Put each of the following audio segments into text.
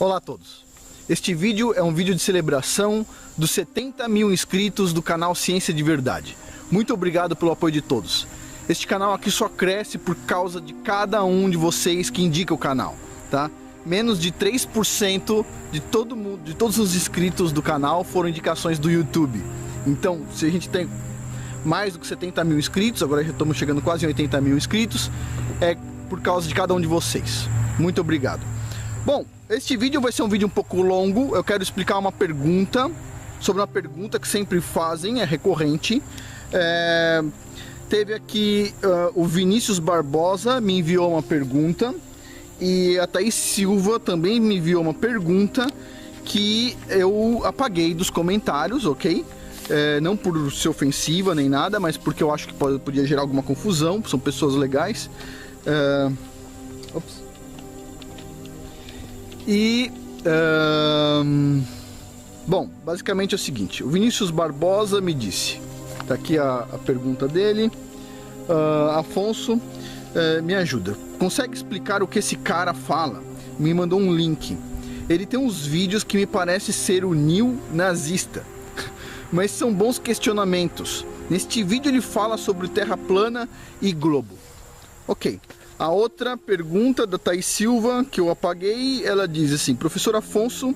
Olá a todos, este vídeo é um vídeo de celebração dos 70 mil inscritos do canal Ciência de Verdade. Muito obrigado pelo apoio de todos. Este canal aqui só cresce por causa de cada um de vocês que indica o canal, tá? Menos de 3% de todo mundo, de todos os inscritos do canal foram indicações do YouTube. Então, se a gente tem mais do que 70 mil inscritos, agora já estamos chegando quase em 80 mil inscritos, é por causa de cada um de vocês. Muito obrigado. Bom, este vídeo vai ser um vídeo um pouco longo. Eu quero explicar uma pergunta, sobre uma pergunta que sempre fazem, é recorrente. Teve aqui o Vinícius Barbosa me enviou uma pergunta, e a Thaís Silva também me enviou uma pergunta que eu apaguei dos comentários, ok? Não por ser ofensiva nem nada, mas porque eu acho que podia gerar alguma confusão, são pessoas legais. Ops. E bom, basicamente é o seguinte: o Vinícius Barbosa me disse, tá aqui a pergunta dele. Afonso, me ajuda, consegue explicar o que esse cara fala? Me mandou um link. Ele tem uns vídeos que me parece ser o neo-nazista, mas são bons questionamentos. Neste vídeo ele fala sobre terra plana e globo. Ok. A outra pergunta da Thaís Silva, que eu apaguei, ela diz assim: professor Afonso,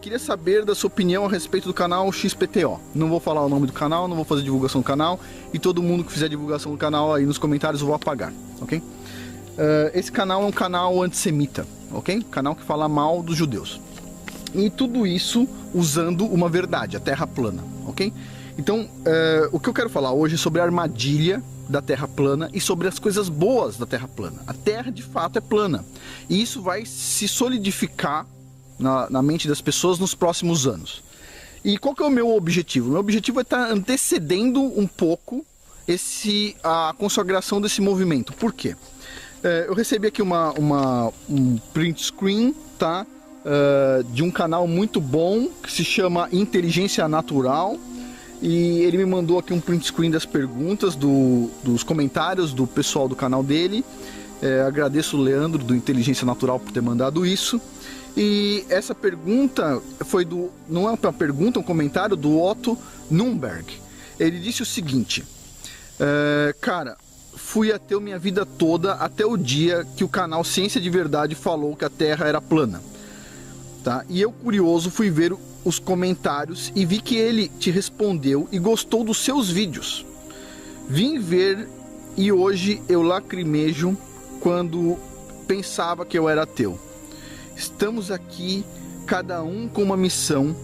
queria saber da sua opinião a respeito do canal XPTO. Não vou falar o nome do canal, não vou fazer divulgação do canal, e todo mundo que fizer divulgação do canal aí nos comentários eu vou apagar, ok? Esse canal é um canal antissemita, ok? Canal que fala mal dos judeus. E tudo isso usando uma verdade, a terra plana, ok? Então, o que eu quero falar hoje é sobre a armadilha da terra plana e sobre as coisas boas da terra plana. A terra de fato é plana, e isso vai se solidificar na mente das pessoas nos próximos anos. E qual que é o meu objetivo? Meu objetivo é estar antecedendo um pouco a consagração desse movimento. Por quê? Eu recebi aqui um print screen, tá? De um canal muito bom que se chama Inteligência Natural. E ele me mandou aqui um print screen das perguntas, dos comentários do pessoal do canal dele. Agradeço o Leandro do Inteligência Natural por ter mandado isso. E essa pergunta não é uma pergunta, é um comentário do Otto Nürnberg. Ele disse o seguinte: cara, fui ateu minha vida toda até o dia que o canal Ciência de Verdade falou que a Terra era plana, tá? E eu, curioso, fui ver os comentários e vi que ele te respondeu e gostou dos seus vídeos. Vim ver e hoje eu lacrimejo quando pensava que eu era ateu. Estamos aqui, cada um com uma missão,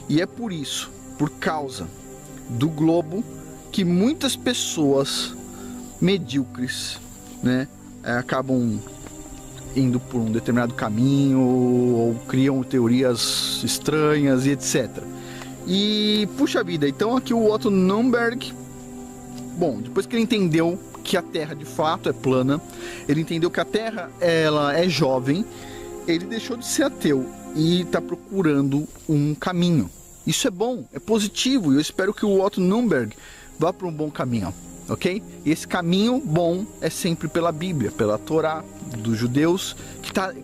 e é por isso, por causa do globo, que muitas pessoas medíocres, né, acabam indo por um determinado caminho ou criam teorias estranhas e etc. E puxa vida, então aqui o Otto Nürnberg, bom, depois que ele entendeu que a Terra de fato é plana, ele entendeu que a Terra ela é jovem, ele deixou de ser ateu e está procurando um caminho. Isso é bom, é positivo, e eu espero que o Otto Nürnberg vá para um bom caminho, ok? E esse caminho bom é sempre pela Bíblia, pela Torá dos judeus,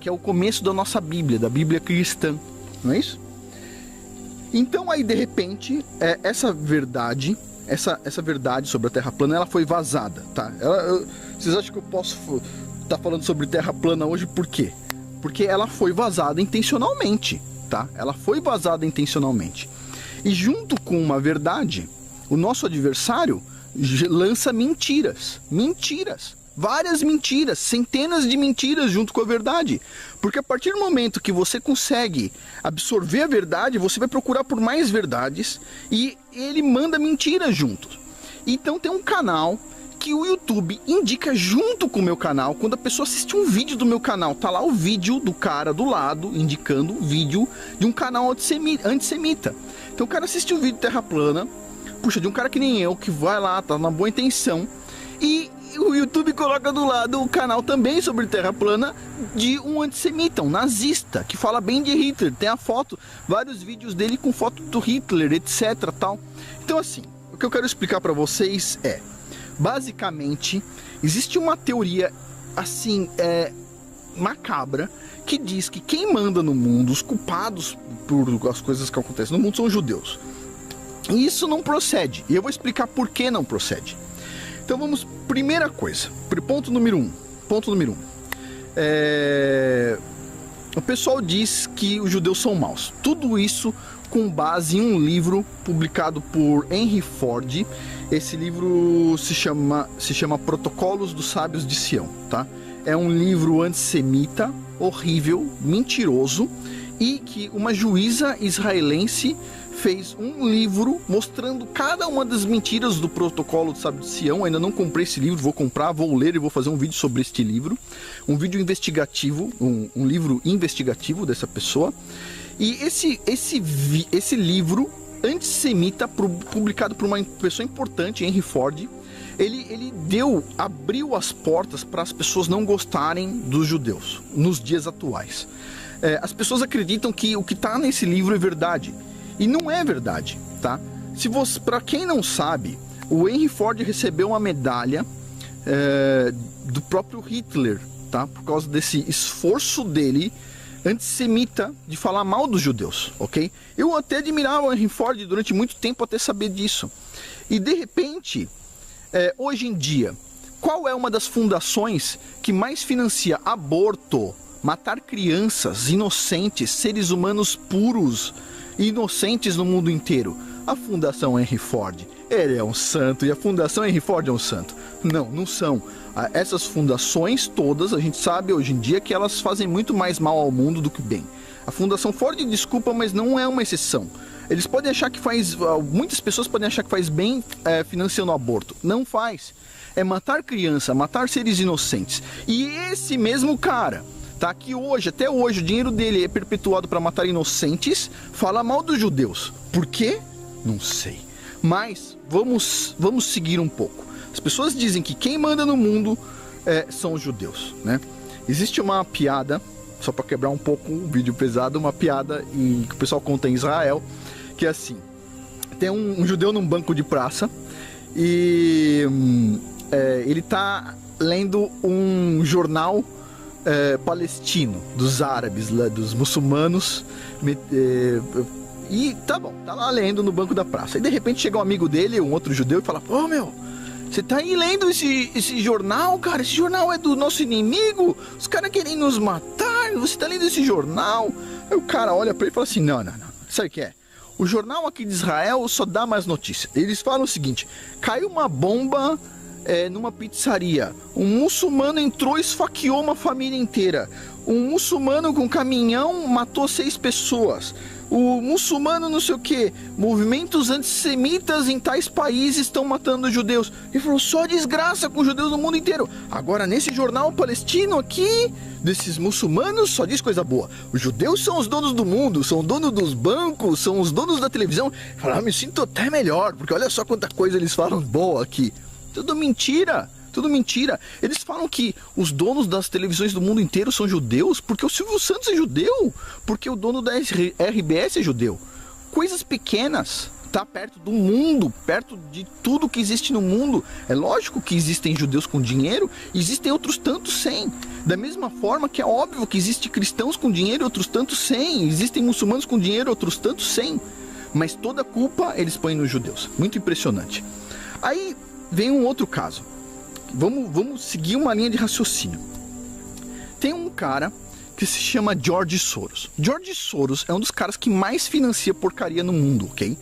que é o começo da nossa Bíblia, da Bíblia cristã, não é isso? Então aí de repente essa verdade sobre a Terra plana, ela foi vazada, tá? Vocês acham que eu posso estar falando sobre Terra plana hoje por quê? Porque ela foi vazada intencionalmente, tá? Ela foi vazada intencionalmente. E junto com uma verdade, o nosso adversário lança mentiras, várias mentiras, centenas de mentiras junto com a verdade. Porque a partir do momento que você consegue absorver a verdade, você vai procurar por mais verdades e ele manda mentiras junto. Então tem um canal que o YouTube indica junto com o meu canal. Quando a pessoa assiste um vídeo do meu canal, tá lá o vídeo do cara do lado indicando o vídeo de um canal antissemita. Então o cara assiste um vídeo de terra plana, puxa, de um cara que nem eu, que vai lá, tá na boa intenção, e o YouTube coloca do lado o canal também sobre terra plana de um antissemita, um nazista, que fala bem de Hitler. Tem a foto, vários vídeos dele com foto do Hitler, etc, tal. Então assim, o que eu quero explicar para vocês é, basicamente, existe uma teoria assim, macabra, que diz que quem manda no mundo, os culpados por as coisas que acontecem no mundo são os judeus. E isso não procede, e eu vou explicar por que não procede. Então vamos, primeira coisa, ponto número um. O pessoal diz que os judeus são maus. Tudo isso com base em um livro publicado por Henry Ford. Esse livro se chama Protocolos dos Sábios de Sião, tá? É um livro antissemita, horrível, mentiroso, e que uma juíza israelense fez um livro mostrando cada uma das mentiras do Protocolo do Sábio de Sião. Ainda não comprei esse livro, vou comprar, vou ler e vou fazer um vídeo sobre este livro. Um vídeo investigativo, um livro investigativo dessa pessoa. E esse livro antissemita, publicado por uma pessoa importante, Henry Ford, ele abriu as portas para as pessoas não gostarem dos judeus nos dias atuais. As pessoas acreditam que o que está nesse livro é verdade. E não é verdade, tá? Para quem não sabe, o Henry Ford recebeu uma medalha do próprio Hitler, tá? Por causa desse esforço dele antissemita de falar mal dos judeus, ok? Eu até admirava o Henry Ford durante muito tempo até saber disso. E de repente, hoje em dia, qual é uma das fundações que mais financia aborto, matar crianças inocentes, seres humanos puros, inocentes no mundo inteiro? A Fundação Henry Ford. Ele é um santo, e a Fundação Henry Ford é um santo. Não são. Essas fundações todas, a gente sabe hoje em dia que elas fazem muito mais mal ao mundo do que bem. A Fundação Ford, desculpa, mas não é uma exceção. Eles podem achar que muitas pessoas podem achar que faz bem financiando o aborto. Não faz. É matar criança, matar seres inocentes. E esse mesmo cara, tá, que até hoje, o dinheiro dele é perpetuado para matar inocentes, fala mal dos judeus. Por quê? Não sei. Mas vamos seguir um pouco. As pessoas dizem que quem manda no mundo são os judeus, né? Existe uma piada, só para quebrar um pouco um vídeo pesado, uma piada que o pessoal conta em Israel, que é assim: tem um judeu num banco de praça e ele tá lendo um jornal palestino, dos árabes, dos muçulmanos, e tá bom, tá lá lendo no banco da praça. E de repente chega um amigo dele, um outro judeu, e fala: "Pô, meu, você tá aí lendo esse jornal, cara? Esse jornal é do nosso inimigo, os caras querem nos matar, você tá lendo esse jornal?" Aí o cara olha pra ele e fala assim: não, sabe o que é? O jornal aqui de Israel só dá mais notícias. Eles falam o seguinte: caiu uma bomba numa pizzaria, um muçulmano entrou e esfaqueou uma família inteira, um muçulmano com caminhão matou 6 pessoas, o muçulmano não sei o que, movimentos antissemitas em tais países estão matando os judeus. Ele falou: só desgraça com os judeus no mundo inteiro. Agora nesse jornal palestino aqui, desses muçulmanos, só diz coisa boa. Os judeus são os donos do mundo, são donos dos bancos, são os donos da televisão. Ele falou: me sinto até melhor, porque olha só quanta coisa eles falam boa aqui. Tudo mentira, tudo mentira. Eles falam que os donos das televisões do mundo inteiro são judeus porque o Silvio Santos é judeu, porque o dono da RBS é judeu. Coisas pequenas, tá? Perto do mundo, perto de tudo que existe no mundo. É lógico que existem judeus com dinheiro, existem outros tantos sem. Da mesma forma que é óbvio que existem cristãos com dinheiro e outros tantos sem. Existem muçulmanos com dinheiro e outros tantos sem. Mas toda a culpa eles põem nos judeus. Muito impressionante. Aí vem um outro caso. Vamos seguir uma linha de raciocínio. Tem um cara que se chama George Soros. George Soros é um dos caras que mais financia porcaria no mundo, ok?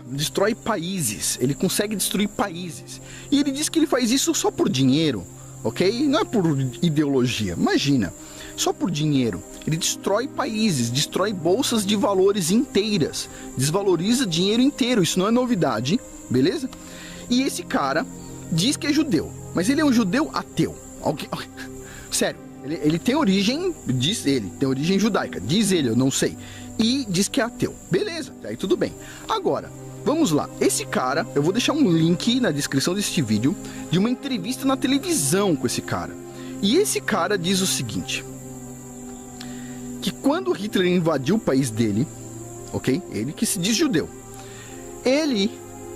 Destrói países. Ele consegue destruir países. E ele diz que ele faz isso só por dinheiro, ok? Não é por ideologia. Imagina. Só por dinheiro. Ele destrói países, destrói bolsas de valores inteiras. Desvaloriza dinheiro inteiro. Isso não é novidade, beleza? E esse cara diz que é judeu, mas ele é um judeu ateu. Sério, ele tem origem, diz ele, tem origem judaica, diz ele, eu não sei. E diz que é ateu. Beleza, aí tudo bem. Agora, vamos lá. Esse cara, eu vou deixar um link na descrição deste vídeo de uma entrevista na televisão com esse cara. E esse cara diz o seguinte: que quando Hitler invadiu o país dele, ok? Ele que se diz judeu, ele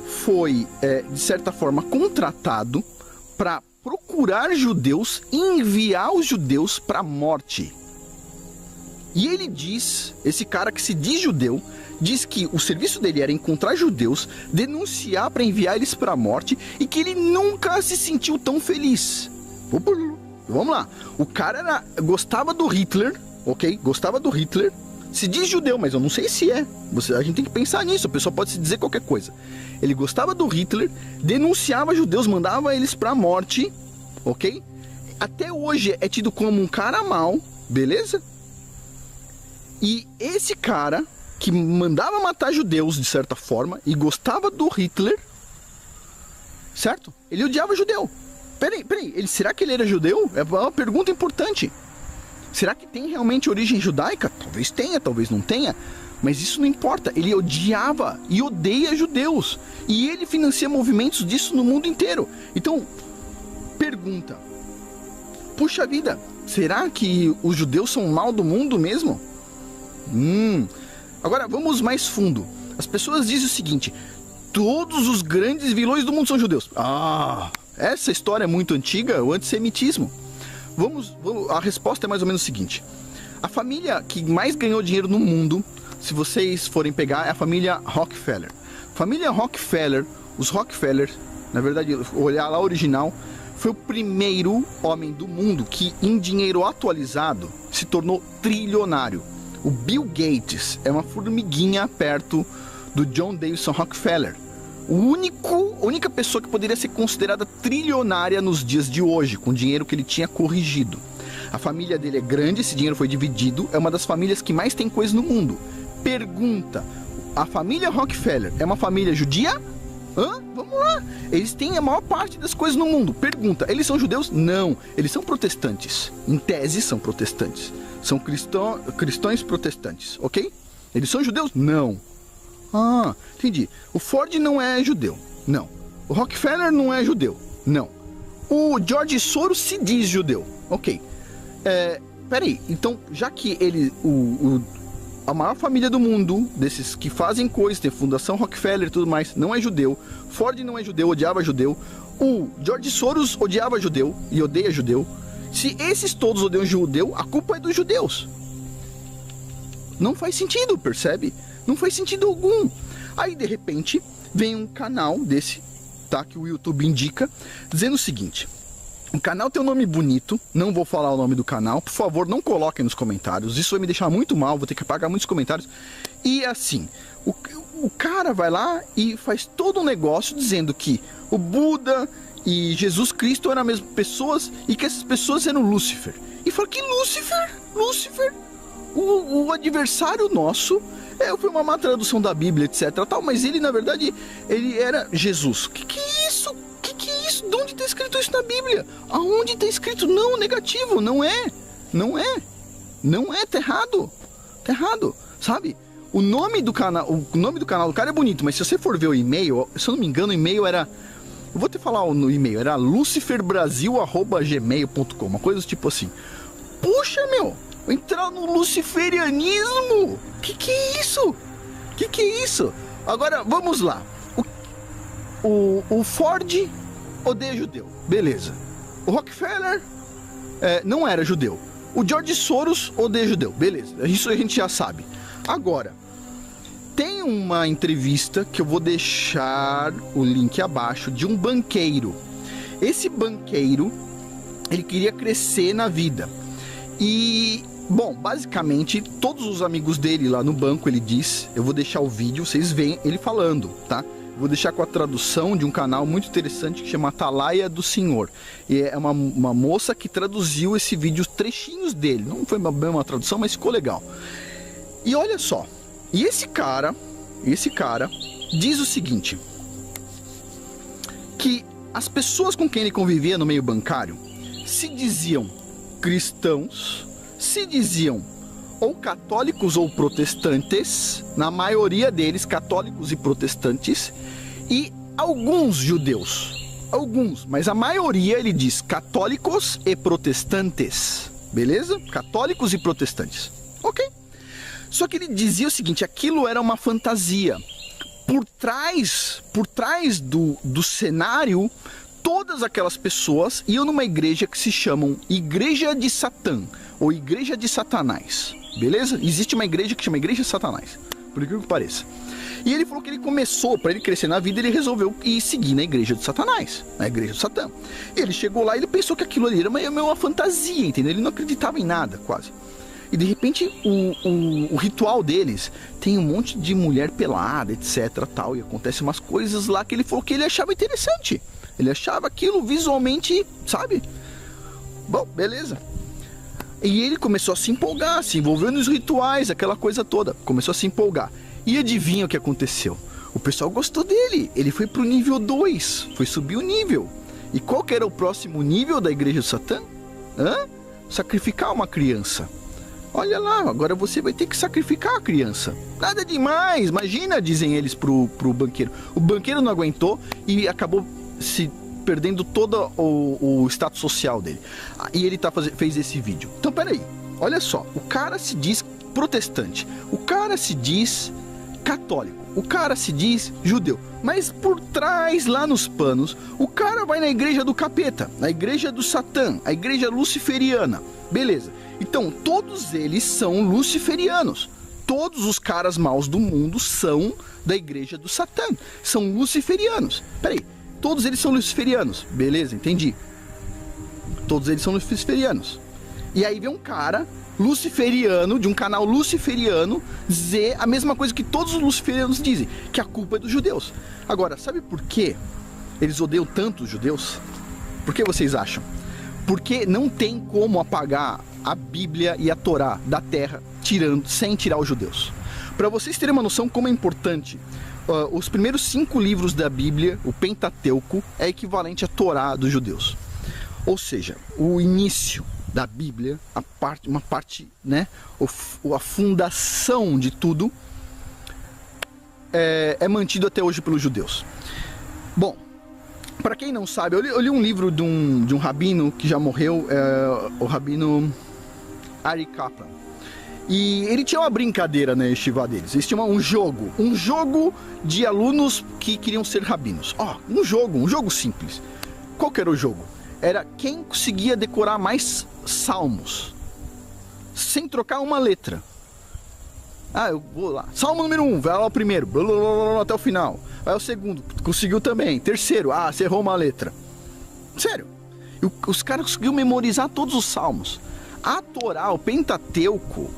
foi, de certa forma, contratado para procurar judeus e enviar os judeus para a morte. E ele diz, esse cara que se diz judeu, diz que o serviço dele era encontrar judeus, denunciar para enviar eles para a morte e que ele nunca se sentiu tão feliz. Vamos lá. O cara gostava do Hitler, ok? Gostava do Hitler. Se diz judeu, mas eu não sei se é. A gente tem que pensar nisso, a pessoa pode se dizer qualquer coisa. Ele gostava do Hitler, denunciava judeus, mandava eles pra morte, ok? Até hoje é tido como um cara mau, beleza? E esse cara, que mandava matar judeus de certa forma, e gostava do Hitler, certo? Ele odiava judeu. Peraí, será que ele era judeu? É uma pergunta importante. Será que tem realmente origem judaica? Talvez tenha, talvez não tenha. Mas isso não importa. Ele odiava e odeia judeus. E ele financia movimentos disso no mundo inteiro. Então, pergunta. Puxa vida, será que os judeus são o mal do mundo mesmo? Agora, vamos mais fundo. As pessoas dizem o seguinte: todos os grandes vilões do mundo são judeus. Essa história é muito antiga, o antissemitismo. A resposta é mais ou menos o seguinte: a família que mais ganhou dinheiro no mundo, se vocês forem pegar, é a família Rockefeller. Família Rockefeller, os Rockefeller, na verdade, olhar lá o original, foi o primeiro homem do mundo que, em dinheiro atualizado, se tornou trilionário. O Bill Gates é uma formiguinha perto do John Davison Rockefeller. A única pessoa que poderia ser considerada trilionária nos dias de hoje, com o dinheiro que ele tinha corrigido. A família dele é grande, esse dinheiro foi dividido, é uma das famílias que mais tem coisa no mundo. Pergunta: a família Rockefeller é uma família judia? Vamos lá. Eles têm a maior parte das coisas no mundo. Pergunta: eles são judeus? Não, eles são protestantes. Em tese são protestantes. São cristãos protestantes, ok? Eles são judeus? Não. Entendi. O Ford não é judeu. Não. O Rockefeller não é judeu. Não. O George Soros se diz judeu. Ok. Peraí. Então, já que ele... a maior família do mundo, desses que fazem coisas, tem Fundação Rockefeller e tudo mais, não é judeu. Ford não é judeu, odiava judeu. O George Soros odiava judeu e odeia judeu. Se esses todos odeiam judeu, a culpa é dos judeus. Não faz sentido, percebe? Não faz sentido algum. Aí, de repente, vem um canal desse, tá? Que o YouTube indica, dizendo o seguinte: o canal tem um nome bonito, não vou falar o nome do canal, por favor, não coloquem nos comentários, isso vai me deixar muito mal, vou ter que apagar muitos comentários. E assim, o cara vai lá e faz todo um negócio dizendo que o Buda e Jesus Cristo eram as mesmas pessoas e que essas pessoas eram Lúcifer. E fala que Lúcifer, o adversário nosso, foi uma má tradução da Bíblia, etc. Tal, mas ele, na verdade, ele era Jesus. Que é isso? Que é isso? De onde está escrito isso na Bíblia? Aonde está escrito? Não, negativo, não é, tá errado, sabe? O nome do canal do cara é bonito, mas se você for ver o e-mail, se eu não me engano, o e-mail era... Eu vou te falar no e-mail, era luciferbrasil@gmail.com, uma coisa tipo assim. Puxa, meu, entrar no luciferianismo? Que é isso? Que é isso? Agora, vamos lá. O Ford odeia judeu, beleza. O Rockefeller não era judeu. O George Soros odeia judeu, beleza. Isso a gente já sabe. Agora, tem uma entrevista que eu vou deixar o link abaixo, de um banqueiro. Esse banqueiro, ele queria crescer na vida. E, bom, basicamente, todos os amigos dele lá no banco, ele diz... Eu vou deixar o vídeo, vocês veem ele falando, tá? Vou deixar com a tradução de um canal muito interessante que chama Atalaia do Senhor. E é uma moça que traduziu esse vídeo, trechinhos dele. Não foi bem uma tradução, mas ficou legal. E olha só... E esse cara diz o seguinte, que as pessoas com quem ele convivia no meio bancário se diziam cristãos, se diziam ou católicos ou protestantes, na maioria deles católicos e protestantes, e alguns judeus, mas a maioria ele diz católicos e protestantes, beleza? Católicos e protestantes, ok? Só que ele dizia o seguinte, aquilo era uma fantasia. Por trás do cenário, todas aquelas pessoas iam numa igreja que se chamam Igreja de Satã, ou Igreja de Satanás, beleza? Existe uma igreja que chama Igreja de Satanás, por incrível que pareça. E ele falou que ele começou, para ele crescer na vida, ele resolveu ir seguir na Igreja de Satanás, na Igreja de Satã. E ele chegou lá e ele pensou que aquilo ali era uma fantasia, entendeu? Ele não acreditava em nada, quase. E de repente o ritual deles tem um monte de mulher pelada, etc, tal, e acontece umas coisas lá que ele falou que ele achava interessante. Ele achava aquilo visualmente, sabe? Bom, beleza. E ele começou a se empolgar, se envolveu nos rituais, aquela coisa toda. Começou a se empolgar. E adivinha o que aconteceu? O pessoal gostou dele. Ele foi pro nível 2, foi subir o nível. E qual que era o próximo nível da Igreja de Satã? Sacrificar uma criança. Olha lá, agora você vai ter que sacrificar a criança. Nada demais, imagina, dizem eles pro banqueiro. O banqueiro não aguentou e acabou se perdendo todo o status social dele. E ele fez esse vídeo. Então, peraí, olha só. O cara se diz protestante. O cara se diz católico. O cara se diz judeu. Mas por trás, lá nos panos, o cara vai na igreja do capeta, na igreja do Satã, a igreja luciferiana. Beleza. Então, todos eles são luciferianos. Todos os caras maus do mundo são da igreja do Satã. São luciferianos. Peraí, todos eles são luciferianos. Beleza, entendi. Todos eles são luciferianos. E aí vem um cara luciferiano, de um canal luciferiano, dizer a mesma coisa que todos os luciferianos dizem, que a culpa é dos judeus. Agora, sabe por que eles odeiam tanto os judeus? Por que vocês acham? Porque não tem como apagar a Bíblia e a Torá da terra sem tirar os judeus. Para vocês terem uma noção como é importante, os primeiros 5 livros da Bíblia, o Pentateuco, é equivalente à Torá dos judeus. Ou seja, o início da Bíblia, uma parte, né, a fundação de tudo é mantido até hoje pelos judeus. Bom, para quem não sabe, eu li um livro de um rabino que já morreu, o rabino Ari Kaplan. E ele tinha uma brincadeira na yeshiva deles. Eles tinham um jogo de alunos que queriam ser rabinos. Um jogo simples. Qual que era o jogo? Era quem conseguia decorar mais salmos sem trocar uma letra. Eu vou lá. Salmo número 1, vai lá o primeiro, blá, blá, blá, blá, até o final. Vai o segundo, conseguiu também. Terceiro, você errou uma letra. Sério. Os caras conseguiram memorizar todos os salmos. A Torá, o Pentateuco,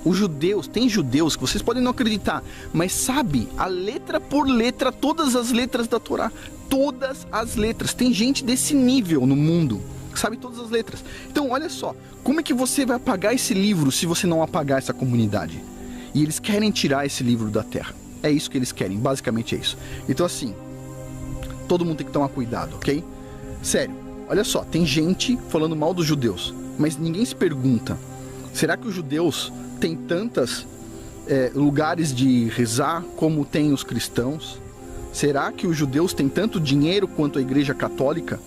tem judeus que vocês podem não acreditar, mas sabe a letra por letra, todas as letras da Torá. Todas as letras. Tem gente desse nível no mundo, que sabe todas as letras. Então, olha só, como é que você vai apagar esse livro se você não apagar essa comunidade? E eles querem tirar esse livro da terra. É isso que eles querem, basicamente é isso. Então, assim, todo mundo tem que tomar cuidado, ok? Sério, olha só, tem gente falando mal dos judeus, mas ninguém se pergunta, será que os judeus têm tantos lugares de rezar como tem os cristãos? Será que os judeus têm tanto dinheiro quanto a Igreja Católica?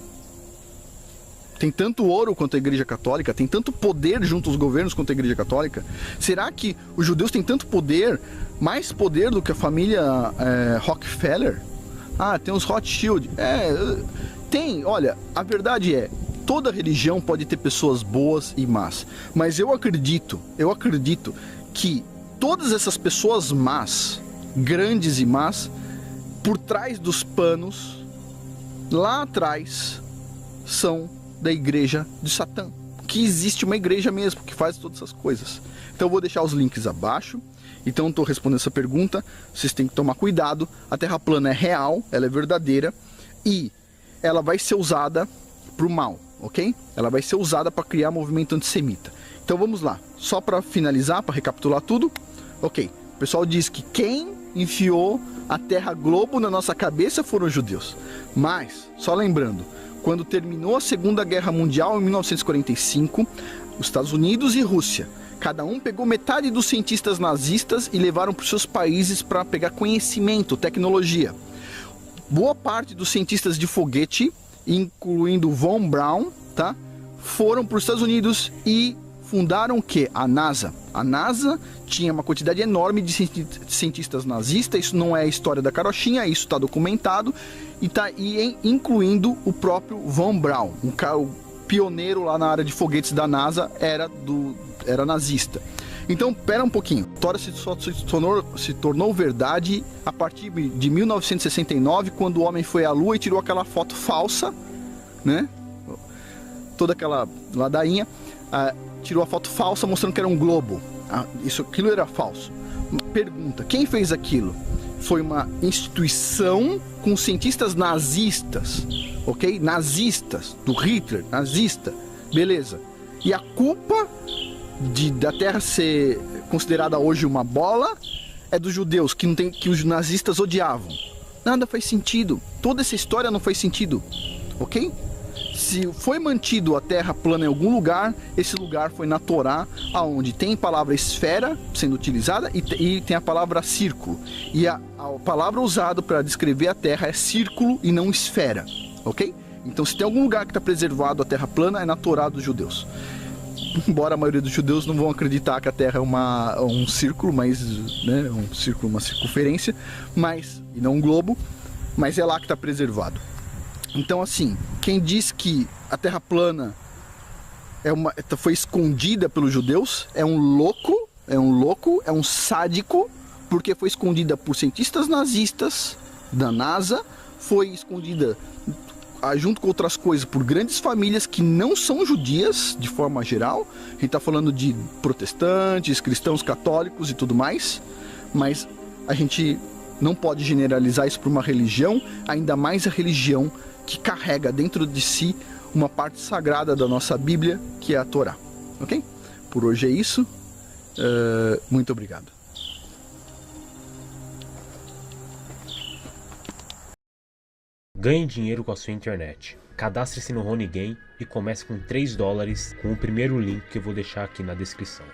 Tem tanto ouro quanto a Igreja Católica? Tem tanto poder junto aos governos quanto a Igreja Católica? Será que os judeus têm tanto poder, mais poder do que a família Rockefeller? Tem os Rothschild. Tem, olha, a verdade é, toda religião pode ter pessoas boas e más, mas eu acredito que todas essas pessoas más, grandes e más, por trás dos panos, lá atrás, são da igreja de Satã, que existe uma igreja mesmo, que faz todas essas coisas. Então eu vou deixar os links abaixo. Então estou respondendo essa pergunta, vocês têm que tomar cuidado, a Terra plana é real, ela é verdadeira, e ela vai ser usada para o mal, ok? Ela vai ser usada para criar movimento antissemita. Então vamos lá, só para finalizar, para recapitular tudo, ok, o pessoal diz que quem enfiou a Terra Globo na nossa cabeça foram os judeus, mas, só lembrando, quando terminou a Segunda Guerra Mundial em 1945, os Estados Unidos e Rússia, cada um pegou metade dos cientistas nazistas e levaram para os seus países para pegar conhecimento, tecnologia. Boa parte dos cientistas de foguete, incluindo Von Braun, tá, foram para os Estados Unidos e fundaram o quê? A NASA. A NASA tinha uma quantidade enorme de cientistas nazistas, isso não é a história da carochinha, isso está documentado, incluindo o próprio Von Braun, o pioneiro lá na área de foguetes da NASA, era nazista. Então, pera um pouquinho. A história se tornou verdade a partir de 1969, quando o homem foi à Lua e tirou aquela foto falsa, né? Toda aquela ladainha, tirou a foto falsa mostrando que era um globo. Aquilo era falso. Pergunta: quem fez aquilo? Foi uma instituição com cientistas nazistas, ok? Nazistas, do Hitler, nazista, beleza. E a culpa da Terra ser considerada hoje uma bola é dos judeus, que os nazistas odiavam. Nada faz sentido. Toda essa história não faz sentido, ok? Se foi mantido a Terra plana em algum lugar, esse lugar foi na Torá, aonde tem a palavra esfera sendo utilizada e tem a palavra círculo. E a palavra usada para descrever a Terra é círculo e não esfera, ok? Então, se tem algum lugar que está preservado a Terra plana, é na Torá dos judeus. Embora a maioria dos judeus não vão acreditar que a Terra é um círculo, mas, né, um círculo, uma circunferência, e não um globo, mas é lá que está preservado. Então, assim, quem diz que a Terra plana foi escondida pelos judeus é um louco, é um sádico, porque foi escondida por cientistas nazistas da NASA, foi escondida junto com outras coisas por grandes famílias que não são judias de forma geral. A gente está falando de protestantes, cristãos, católicos e tudo mais, mas a gente não pode generalizar isso por uma religião, ainda mais a religião que carrega dentro de si uma parte sagrada da nossa Bíblia, que é a Torá, ok? Por hoje é isso. Muito obrigado. Ganhe dinheiro com a sua internet. Cadastre-se no RoniGame e comece com $3 com o primeiro link que eu vou deixar aqui na descrição.